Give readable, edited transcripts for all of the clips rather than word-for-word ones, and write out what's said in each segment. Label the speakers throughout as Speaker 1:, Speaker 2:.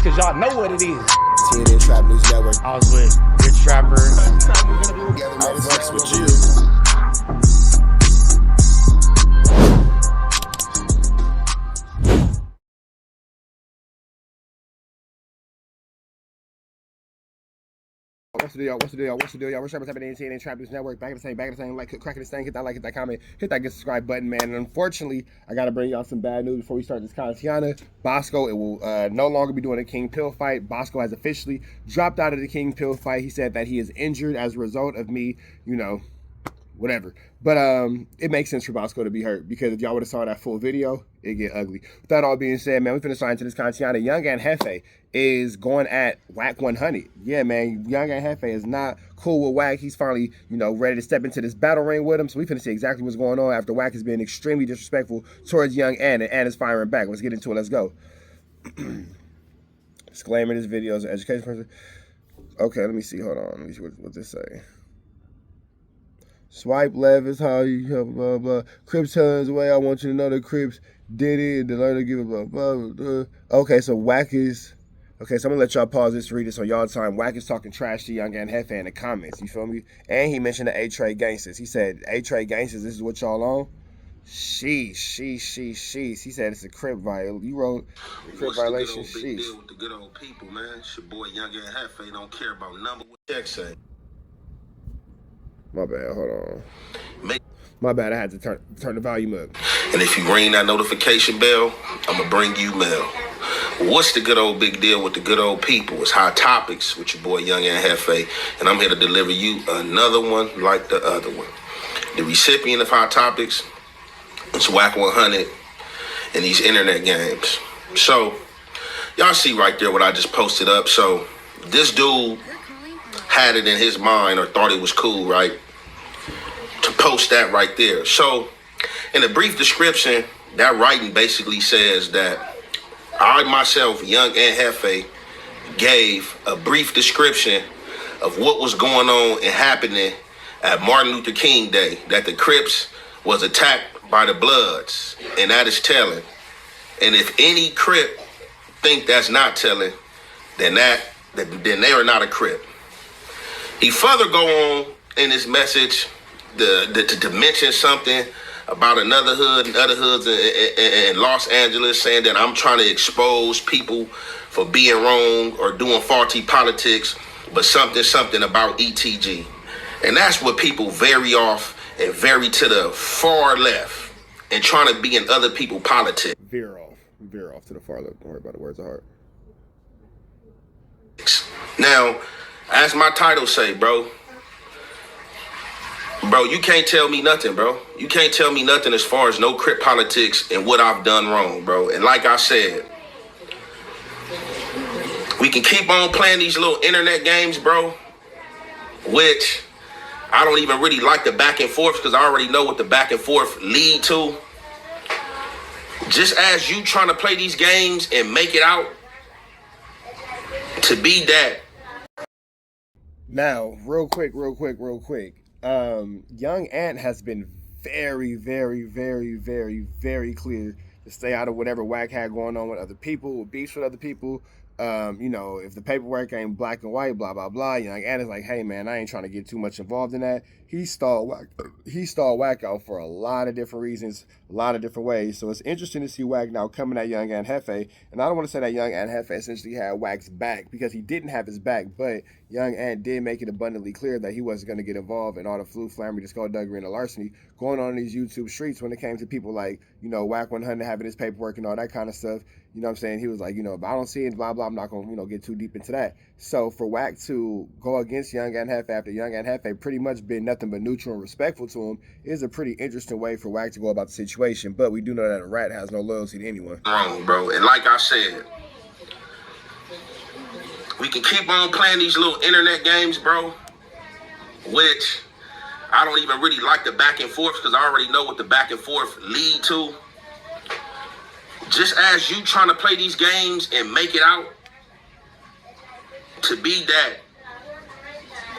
Speaker 1: cause y'all know what it is.
Speaker 2: TNN Trap News Network.
Speaker 1: I was with Rich Trapper.
Speaker 2: I fucks with you. What's the deal, y'all? What's the deal, y'all? What's the deal, y'all? What's happening? TNN Trap News Network. Back at the same. Like, cracking this thing. Hit that like, hit that comment, hit that get subscribe button, man. And unfortunately, I gotta bring y'all some bad news before we start this con. Kiana Bosco, it will no longer be doing a King Pill fight. Bosco has officially dropped out of the King Pill fight. He said that he is injured as a result of me, you know, whatever. But it makes sense for Bosco to be hurt, because if y'all would have saw that full video, it'd get ugly. With that all being said, man, we finna sign to this content. Young Ant JEFE is going at Wack 100. Yeah, man, Young Ant JEFE is not cool with Wack. He's finally, you know, ready to step into this battle ring with him. So we finna see exactly what's going on after Wack has been extremely disrespectful towards Young Ant, and Ant is firing back. Let's get into it. Let's go. Disclaimer: this video is an education person. Okay, let me see. Hold on. Let me see what this say. Swipe left is how you help, blah, blah. Crips telling us the way I want you to know the Crips did it. The learner give it, blah, blah, blah. Okay, so Wack is... Okay, so I'm going to let y'all pause this to read this on y'all time. Wack is talking trash to Young Ant JEFE in the comments, you feel me? And he mentioned the A-Trade Gangsters. He said, A-Trade Gangsters, this is what y'all on? Sheesh. He said it's a Crip violation. You wrote Crip violation, sheesh.
Speaker 3: Big deal with the good old people, man. It's your boy Young Ant JEFE. Don't care about number what check say.
Speaker 2: My bad, hold on. My bad, I had to turn the volume up.
Speaker 3: And if you ring that notification bell, I'm going to bring you mail. What's the good old big deal with the good old people? It's Hot Topics with your boy Young Ant JEFE, and I'm here to deliver you another one like the other one. The recipient of Hot Topics is Wack 100 in these internet games. So, y'all see right there what I just posted up. So, this dude had it in his mind, or thought it was cool, right, to post that right there. So, in a brief description, that writing basically says that I myself, Young Ant JEFE, gave a brief description of what was going on and happening at Martin Luther King Day, that the Crips was attacked by the Bloods, and that is telling. And if any Crip think that's not telling, then they are not a Crip. He further go on in his message to mention something about another hood and other hoods in Los Angeles, saying that I'm trying to expose people for being wrong or doing faulty politics, but something about ETG. And that's what people vary off and vary to the far left and trying to be in other people's politics.
Speaker 2: Veer off to the far left. Don't worry about the words of heart.
Speaker 3: Now, as my title say, bro, you can't tell me nothing, bro. You can't tell me nothing as far as no Crip politics and what I've done wrong, bro. And like I said, we can keep on playing these little internet games, bro, which I don't even really like the back and forth, because I already know what the back and forth lead to. Just as you trying to play these games and make it out to be that.
Speaker 2: Now, real quick. Young Ant has been very clear to stay out of whatever Wack had going on with other people, with beefs with other people. You know, if the paperwork ain't black and white, blah, blah, blah. Young Ant is like, hey, man, I ain't trying to get too much involved in that. He stalled Wack out for a lot of different reasons, a lot of different ways. So it's interesting to see Wack now coming at Young Ant JEFE. And I don't want to say that Young Ant JEFE essentially had Wack's back, because he didn't have his back. But Young Ant did make it abundantly clear that he wasn't going to get involved in all the flu, flammery, the skullduggery, and the larceny going on in these YouTube streets when it came to people like, you know, Wack 100 having his paperwork and all that kind of stuff. You know what I'm saying? He was like, you know, if I don't see it, blah, blah, I'm not going to, you know, get too deep into that. So for Wack to go against Young Ant JEFE after Young Ant JEFE pretty much been nothing but neutral and respectful to him is a pretty interesting way for Wack to go about the situation. But we do know that a rat has no loyalty to anyone.
Speaker 3: Wrong, bro. And like I said, we can keep on playing these little internet games, bro, which I don't even really like the back and forth, because I already know what the back and forth lead to. Just as you trying to play these games and make it out to be that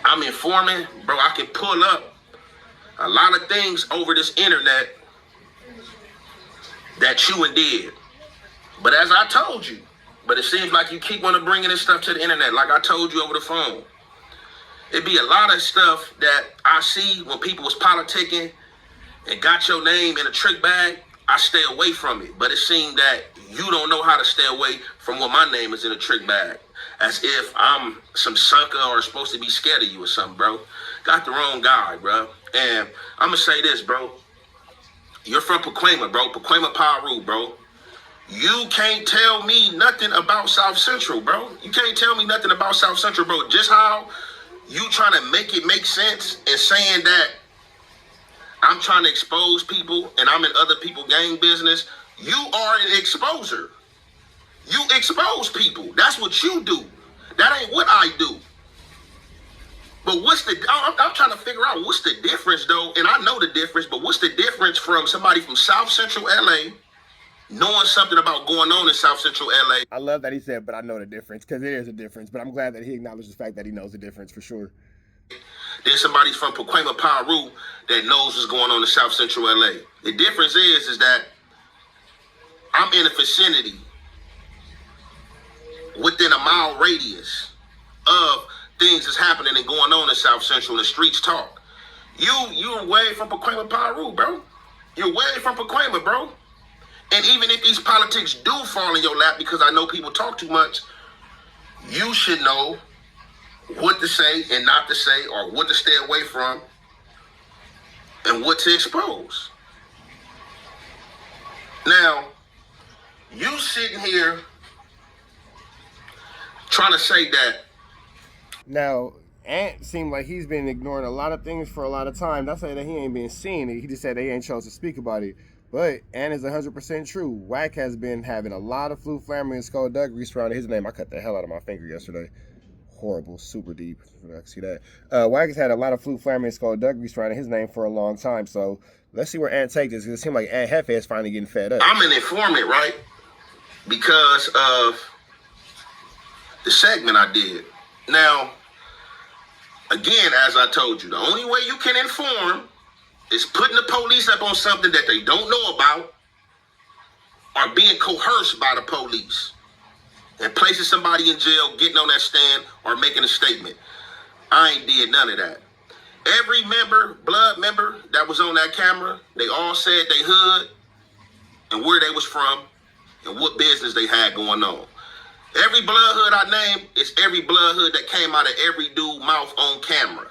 Speaker 3: I'm informing, bro, I can pull up a lot of things over this internet that you and did. But as I told you, But it seems like you keep wanting to bring this stuff to the internet, like I told you over the phone. It'd be a lot of stuff that I see when people was politicking and got your name in a trick bag. I stay away from it. But it seemed that you don't know how to stay away from when my name is in a trick bag. As if I'm some sucker or supposed to be scared of you or something, bro. Got the wrong guy, bro. And I'm going to say this, bro. You're from Pacoima, bro. Pacoima Piru, bro. You can't tell me nothing about South Central, bro. You can't tell me nothing about South Central, bro. Just how you trying to make it make sense and saying that I'm trying to expose people and I'm in other people's gang business. You are an exposer. You expose people. That's what you do. That ain't what I do. But I'm trying to figure out what's the difference though, and I know the difference, but what's the difference from somebody from South Central LA knowing something about going on in South Central LA?
Speaker 2: I love that he said, but I know the difference, because there is a difference, but I'm glad that he acknowledged the fact that he knows the difference for sure.
Speaker 3: There's somebody from Pacoima Piru that knows what's going on in South Central LA. The difference is that I'm in a vicinity within a mile radius of things that's happening and going on in South Central, and the streets talk. You're way from Pacoima Piru, bro. You're way from Pacoima, bro. And even if these politics do fall in your lap, because I know people talk too much, you should know what to say and not to say, or what to stay away from, and what to expose. Now, you sitting here trying to say that.
Speaker 2: Now, Ant seemed like he's been ignoring a lot of things for a lot of time. Not saying that he ain't been seeing it. He just said that he ain't chose to speak about it. But Ant is 100% true. Wack has been having a lot of flu, flammer, and skullduggery surrounding his name. I cut the hell out of my finger yesterday. Horrible, super deep. I see that. Wack has had a lot of flu, flammer, and skullduggery surrounding his name for a long time. So let's see where Ant takes this. It seems like Ant Jefe is finally getting fed up.
Speaker 3: I'm an informant, right? Because of the segment I did. Now, again, as I told you, the only way you can inform is putting the police up on something that they don't know about, or being coerced by the police and placing somebody in jail, getting on that stand, or making a statement. I ain't did none of that. Every member, blood member that was on that camera, they all said they hood and where they was from and what business they had going on. Every blood hood I named is every blood hood that came out of every dude's mouth on camera.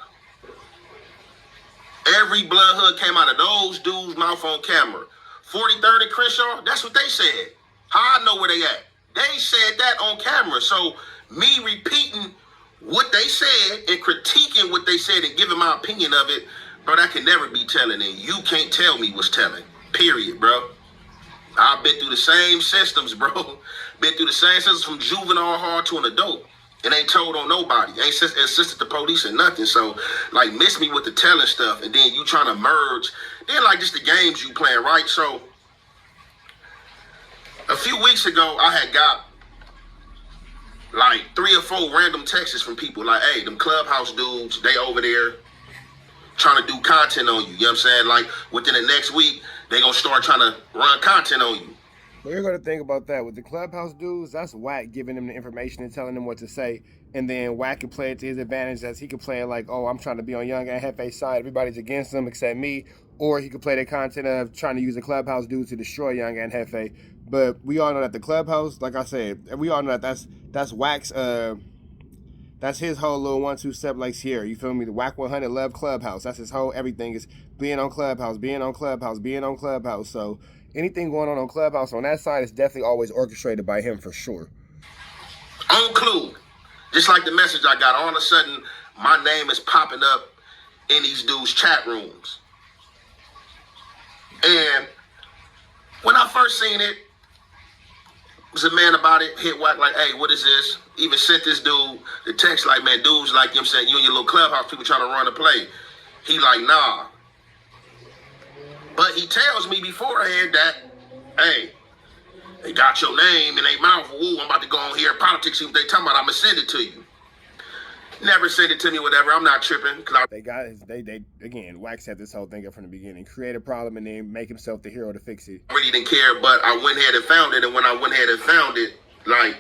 Speaker 3: Every blood hood came out of those dudes' mouth on camera. 43rd and Crenshaw, that's what they said. How I know where they at? They said that on camera. So me repeating what they said and critiquing what they said and giving my opinion of it, bro, that can never be telling. And you can't tell me what's telling. Period, bro. I've been through the same systems, bro. Been through the same systems from juvenile hard to an adult. It ain't told on nobody. Ain't assisted the police or nothing. So, like, miss me with the telling stuff. And then you trying to merge. Then, like, just the games you playing, right? So, a few weeks ago, I had got, like, 3 or 4 random texts from people. Like, hey, them Clubhouse dudes, they over there trying to do content on you. You know what I'm saying? Like, within the next week, they gonna start trying to run content on you.
Speaker 2: But you're going to think about that. With the Clubhouse dudes, that's Wack giving them the information and telling them what to say. And then Wack can play it to his advantage, as he can play it like, oh, I'm trying to be on Young Ant Jefe's side. Everybody's against him except me. Or he could play the content of trying to use the Clubhouse dudes to destroy Young Ant Jefe. But we all know that the Clubhouse, like I said, we all know that that's Wack's, that's his whole little 1-2 step like Sierra. You feel me? The Wack 100 love Clubhouse. That's his whole everything is being on Clubhouse, being on Clubhouse, being on Clubhouse. So anything going on Clubhouse on that side is definitely always orchestrated by him for sure.
Speaker 3: On Clue, just like the message I got, all of a sudden my name is popping up in these dudes' chat rooms. And when I first seen it, was a man about it, hit Wack like, hey, what is this? Even sent this dude the text like, man, dudes like, you know what I'm saying, you and your little Clubhouse people trying to run a play. He like, nah. But he tells me beforehand that, hey, they got your name in their mouth. Ooh, I'm about to go on here. Politics, see what they talking about. I'm going to send it to you. Never send it to me, whatever. I'm not tripping.
Speaker 2: They again, Wack set this whole thing up from the beginning. Create a problem and then make himself the hero to fix it.
Speaker 3: I really didn't care, but I went ahead and found it. And when I went ahead and found it, like,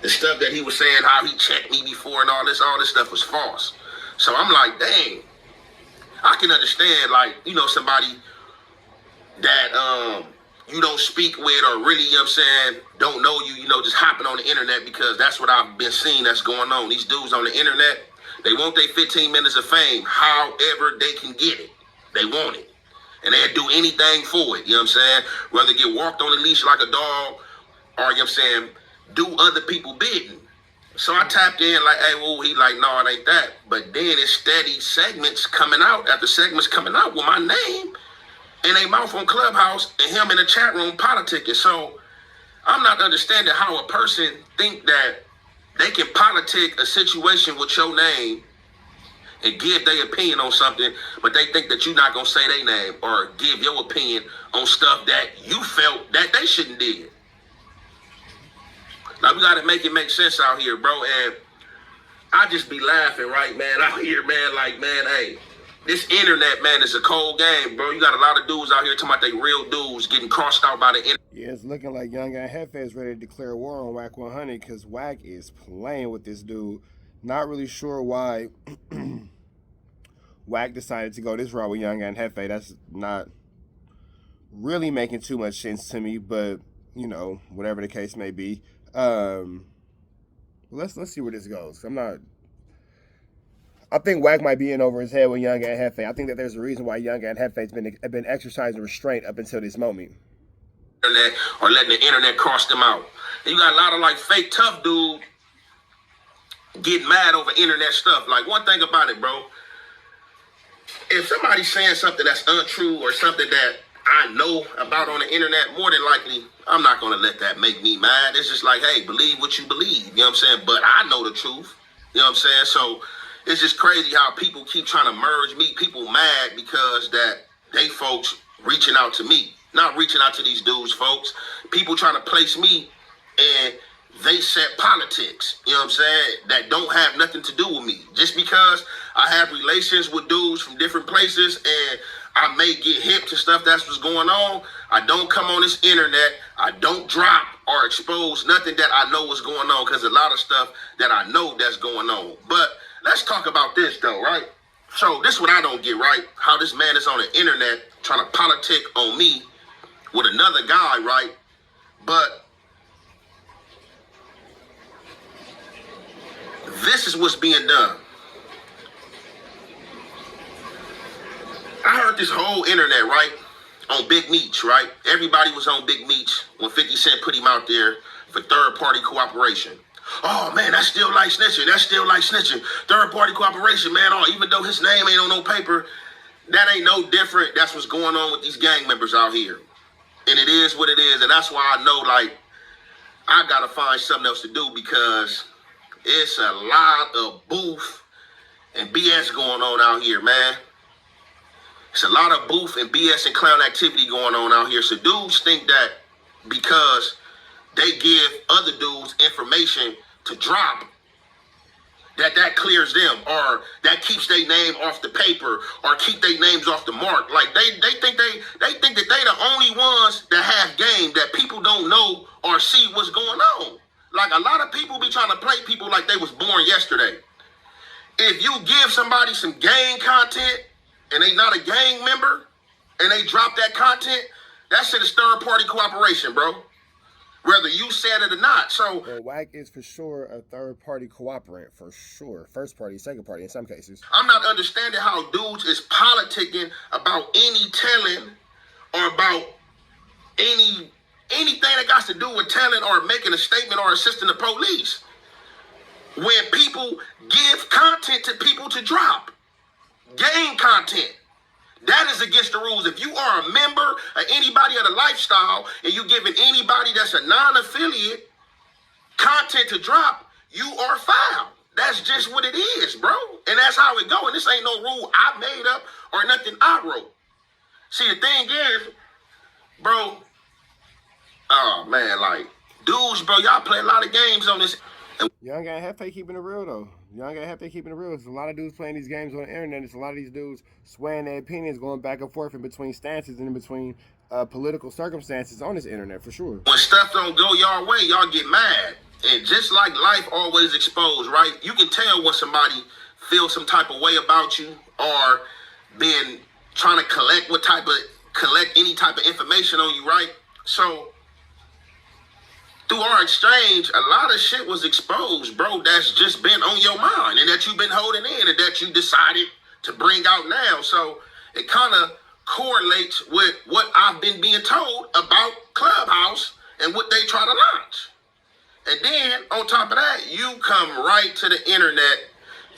Speaker 3: The stuff that he was saying, how he checked me before and all this stuff was false. So I'm like, dang, I can understand, like, you know, somebody that you don't speak with or really, you know what I'm saying, don't know you, you know, just hopping on the internet, because that's what I've been seeing that's going on. These dudes on the internet, they want their 15 minutes of fame however they can get it. They want it. And they'll do anything for it, you know what I'm saying? Whether get walked on the leash like a dog or, you know what I'm saying, do other people bidding. So I tapped in like, hey, well, he like, no, it ain't that. But then it's steady segments coming out after segments coming out with my name in a mouth on Clubhouse and him in the chat room politicking. So I'm not understanding how a person think that they can politic a situation with your name and give their opinion on something, but they think that you're not going to say their name or give your opinion on stuff that you felt that they shouldn't did. Now, we got to make it make sense out here, bro. And I just be laughing, right, man, out here, man, like, man, hey, this internet, man, is a cold game, bro. You got a lot of dudes out here talking about they real dudes getting crossed out by the internet.
Speaker 2: Yeah, it's looking like Young Ant Jefe is ready to declare war on Wack 100 because Wack is playing with this dude. Not really sure why Wack decided to go this route with Young Ant Jefe. That's not really making too much sense to me, but, you know, whatever the case may be. Let's see where this goes. I think Wack might be in over his head with Young Ant Jefe. I think that there's a reason why Young Ant Jefe has been exercising restraint up until this moment.
Speaker 3: Or letting the internet cross them out. And you got a lot of like fake tough dudes getting mad over internet stuff. Like, one thing about it, bro, if somebody's saying something that's untrue or something that I know about on the internet, more than likely, I'm not going to let that make me mad. It's just like, hey, believe what you believe. You know what I'm saying? But I know the truth. You know what I'm saying? So it's just crazy how people keep trying to merge me. People mad because that they folks reaching out to me. Not reaching out to these dudes, folks. People trying to place me and they set politics, you know what I'm saying, that don't have nothing to do with me. Just because I have relations with dudes from different places and I may get hip to stuff that's what's going on, I don't come on this internet, I don't drop or expose nothing that I know is going on, because a lot of stuff that I know that's going on. But let's talk about this though, right? So this is what I don't get, right? How this man is on the internet trying to politic on me with another guy, right? But this is what's being done. I heard this whole internet, right, on Big Meech, right? Everybody was on Big Meech when 50 Cent put him out there for third-party cooperation. Oh, man, that's still like snitching. That's still like snitching. Third-party cooperation, man. Oh, even though his name ain't on no paper, that ain't no different. That's what's going on with these gang members out here. And it is what it is. And that's why I know, like, I got to find something else to do, because it's a lot of booth and BS going on out here, man. It's a lot of booth and BS and clown activity going on out here. So dudes think that because they give other dudes information to drop, that clears them, or that keeps their name off the paper, or keep their names off the mark. Like they think that they the only ones that have game, that people don't know or see what's going on. Like, a lot of people be trying to play people like they was born yesterday. If you give somebody some gang content and they not a gang member and they drop that content, that shit is third party cooperation, bro. Whether you said it or not. So
Speaker 2: Wack is for sure a third-party cooperant, for sure. First party, second party in some cases.
Speaker 3: I'm not understanding how dudes is politicking about any telling or about anything that got to do with telling or making a statement or assisting the police, when people give content to people to drop. Gang content. That is against the rules. If you are a member of anybody of the lifestyle and you giving anybody that's a non-affiliate content to drop, you are foul. That's just what it is, bro. And that's how it go. And this ain't no rule I made up or nothing I wrote. See, the thing is, bro, oh man, like, dudes, bro, y'all play a lot of games on this.
Speaker 2: Young Ant JEFE keeping it real though. Young Ant JEFE keeping it real. There's a lot of dudes playing these games on the internet. There's a lot of these dudes swaying their opinions, going back and forth in between stances and in between political circumstances on this internet for sure.
Speaker 3: When stuff don't go your way, y'all get mad. And just like life always exposed, right? You can tell when somebody feels some type of way about you or been trying to collect any type of information on you, right? So through our exchange, a lot of shit was exposed, bro, that's just been on your mind and that you've been holding in and that you decided to bring out now. So it kind of correlates with what I've been being told about Clubhouse and what they try to launch. And then on top of that, you come right to the internet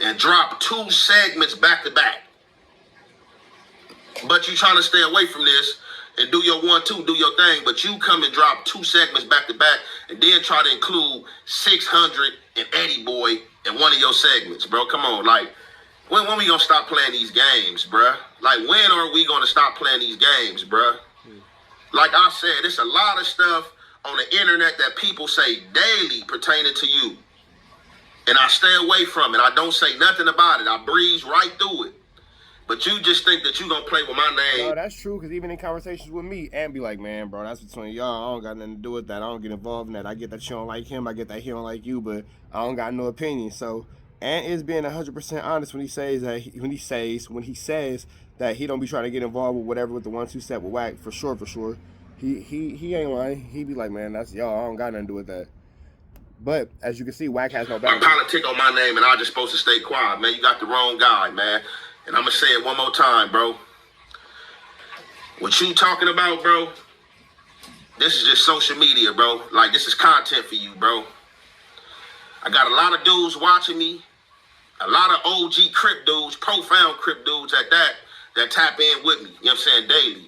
Speaker 3: and drop 2 segments back to back. But you trying to stay away from this and do your 1-2, do your thing, but you come and drop 2 segments back to back and then try to include 600 and Eddie Boy in one of your segments, bro. Come on, like, when we gonna stop playing these games, bruh? Like, when are we gonna stop playing these games, bruh? Like I said, there's a lot of stuff on the internet that people say daily pertaining to you. And I stay away from it. I don't say nothing about it. I breeze right through it. But you just think that you gonna play with my name.
Speaker 2: No, that's true, because even in conversations with me, Ant be like, man, bro, that's between y'all. I don't got nothing to do with that. I don't get involved in that. I get that you don't like him. I get that he don't like you, but I don't got no opinion. So Ant is being 100% honest when he says that that he don't be trying to get involved with whatever with the 1-2 set with Wack. For sure. He ain't lying. He be like, man, that's y'all. I don't got nothing to do with that. But as you can see, Wack has no boundaries.
Speaker 3: Politic on my name, and I just supposed to stay quiet, man. You got the wrong guy, man. And I'm gonna say it one more time, bro. What you talking about, bro? This is just social media, bro. Like, this is content for you, bro. I got a lot of dudes watching me. A lot of OG Crip dudes, profound Crip dudes at that tap in with me. You know what I'm saying? Daily.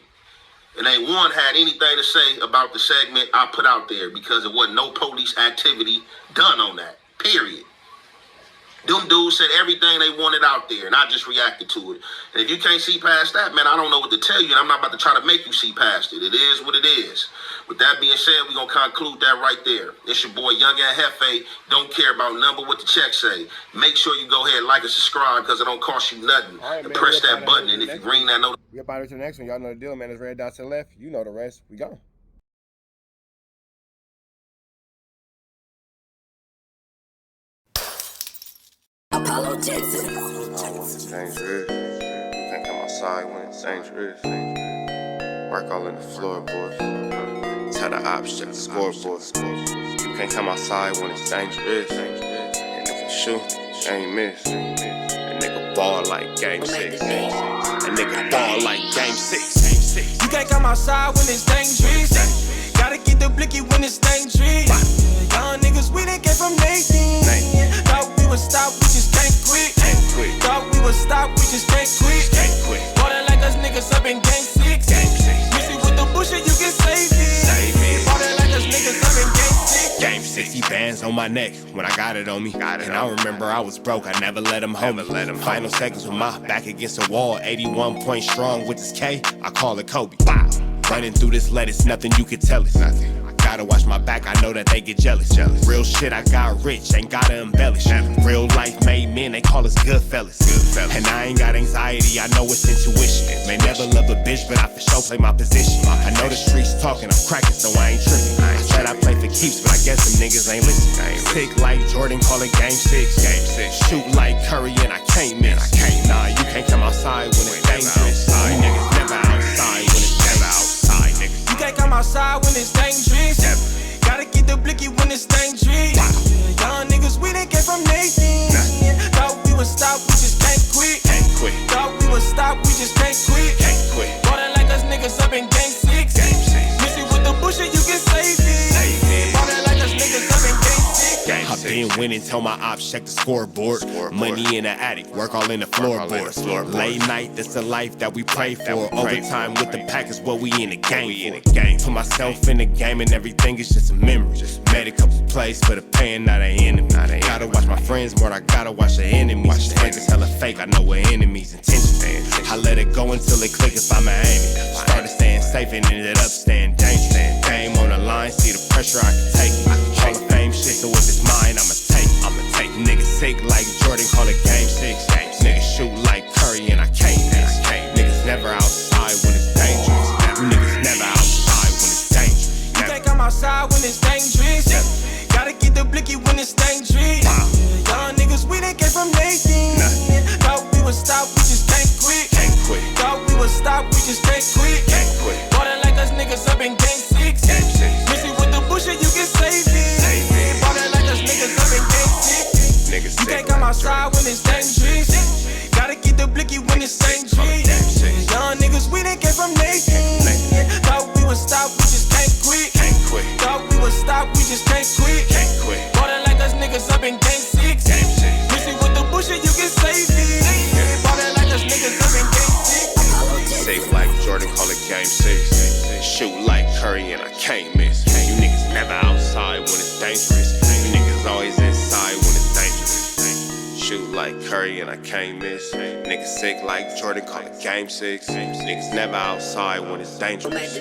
Speaker 3: And ain't one had anything to say about the segment I put out there because there wasn't no police activity done on that. Period. Them dudes said everything they wanted out there, and I just reacted to it. And if you can't see past that, man, I don't know what to tell you, and I'm not about to try to make you see past it. It is what it is. With that being said, we're going to conclude that right there. It's your boy, Young Ant JEFE. Don't care about number, what the check say. Make sure you go ahead and like and subscribe because it don't cost you nothing.
Speaker 2: Right,
Speaker 3: and press that button, and if you ring that notification.
Speaker 2: We up out to the next one. Y'all know the deal, man. There's red dots to the left. You know the rest. We gone.
Speaker 4: Apollo Jackson.
Speaker 2: It's dangerous. You can't come outside when it's dangerous. Work all in the floorboard. Tell the ops check the scoreboard. You can't come outside when it's dangerous. And if you shoot, you ain't miss. A nigga ball like game 6. A nigga ball like game 6.
Speaker 5: You can't come outside when it's dangerous. Gotta get the blicky when it's dangerous. Young niggas, we didn't get from Nathan. Thought we would stop, we just can't quit. Thought we would stop, we just can't quit. Ballin' like us niggas up in game 6. Missy with the bullshit, you can save it. Ballin' like us niggas up in game 6.
Speaker 6: Game 60 bands on my neck when I got it on me. And I remember I was broke, I never let them hold me. Final seconds with my back against the wall. 81 point strong with this K, I call it Kobe. Wow. Running through this lettuce, nothing you could tell us. Gotta watch my back, I know that they get jealous. Real shit, I got rich, ain't gotta embellish. Real life made men, they call us good fellas. And I ain't got anxiety, I know it's intuition. May never love a bitch, but I for sure play my position. I know the streets talking, I'm cracking, so I ain't tripping. I said I play for keeps, but I guess them niggas ain't listening. Sick like Jordan, call it game 6. Shoot like Curry and I can't miss. Nah, you can't come outside when it's dangerous. You niggas never outside when it's never outside, nigga.
Speaker 5: You can't come outside when it's dangerous. Gotta get the blicky when it's dangerous. Young niggas, we didn't get from Nathan. Thought we would stop, we just can't quit. Thought we would stop, we just can't quit. Ballin' like us niggas up in game 6. Missy with the bullshit, you can save it. Ballin' like us niggas up in game 6.
Speaker 6: I've been winning, tell my ops check the scoreboard. Money in the attic, work all in the floorboards. Late night, that's the life that we pray for. Overtime with the pack is what we in the game for. Put myself in the game and everything is just a memory. Made a couple plays for the pain, not an enemy. Gotta watch my friends more, I gotta watch the enemies. Friends is hella fake, I know what enemies intentions. I let it go until it click if I'm aiming. Started staying safe and ended up staying dangerous. Game on the line, see the pressure I can take. Hall of Fame shit, so if it's mine, I'ma take it. sick like Jordan, call it game 6. Niggas shoot like Curry and I can't miss. Niggas never outside when it's dangerous. You niggas never outside when it's dangerous.
Speaker 5: You can't come outside when it's dangerous. Gotta get the blicky when it's dangerous. Young niggas, we done came from Nathan. Thought we would stop, we just can't quit. Thought we would stop, we just can't quit. Bought it like us niggas up in game 6. Missy with the bullshit, you can save it. Bought it like us niggas up in game 6. You can't come outside when it's dangerous. Gotta get the blicky when it's dangerous. Young niggas, we done came from Nathan. Thought we would stop, we just can't quit. Thought we would stop, we just can't quit. Bought it like us niggas up in game 6. Missy with the bullshit, you can save it. Bought it like us niggas up in game 6.
Speaker 6: Safe like Jordan, call it game 6. Shoot like Curry and I can't miss. You niggas never outside when it's dangerous. You niggas always inside when it's dangerous. Shoot like Curry and I can't miss. Niggas sick like Jordan, call it game 6. Niggas never outside when it's dangerous.